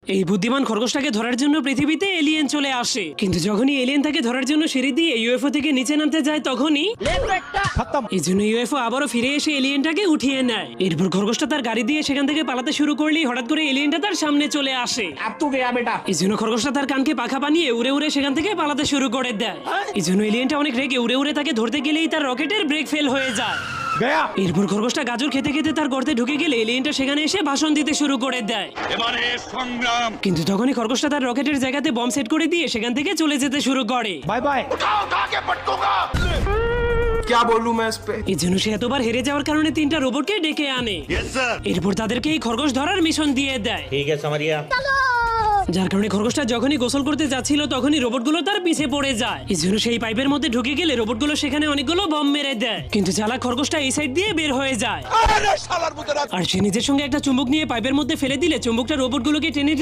এই বুদ্ধিমান খরগোশটাকে ধরার জন্য পৃথিবীতে এলিয়েন চলে আসে, কিন্তু যখনই এলিয়েন তাকে ধরার জন্য সিঁড়ি দিয়ে ইউএফও থেকে নিচে নামতে যায় তখনই এই জন্য ইউএফও আবারও ফিরে এসে এলিয়েনটাকে উঠিয়ে নেয়। এরপর খরগোশটা তার গাড়ি দিয়ে সেখান থেকে পালাতে শুরু করলেই হঠাৎ করে এলিয়েনটা তার সামনে চলে আসে। এই জন্য খরগোশটা তার কানকে পাখা বানিয়ে উড়ে উড়ে সেখান থেকে পালাতে শুরু করে দেয়। এই জন্য এলিয়েনটা অনেক রেগে উড়ে উড়ে তাকে ধরতে গেলেই তার রকেটের ব্রেক ফেল হয়ে যায়। এরপর খরগোশটা গাজর খেতে খেতে তার গর্তে ঢুকে গেলে এলিয়েনটা সেখানে এসে ভাষণ দিতে শুরু করে দেয়। কিন্তু তখনই খরগোশটা তার রকেটের জায়গাতে বম সেট করে দিয়ে সেখান থেকে চলে যেতে শুরু করে। Bye bye. क्या बोलूं मैं इस पे? এই জন্য সে এতবার হেরে যাওয়ার কারণে 3টা রোবটকে ডেকে আনে। এরপর তাদেরকে এই খরগোশ ধরার মিশন দিয়ে দেয়। ठीक है समरिया। যার কারণে খরগোশটা যখনই গোসল করতে যাচ্ছিল তখনই রোবটগুলো তার পিছে পড়ে যায়। এই জন্য সেই পাইপের মধ্যে ঢুকে গেলে রোবটগুলো সেখানে অনেকগুলো বম মেরে দেয়। কিন্তু চালাক খরগোশটা এই সাইড দিয়ে বের হয়ে যায় আর সে নিজের সঙ্গে একটা চুম্বক নিয়ে পাইপের মধ্যে ফেলে দিলে চুম্বকটা রোবটগুলোকে টেনে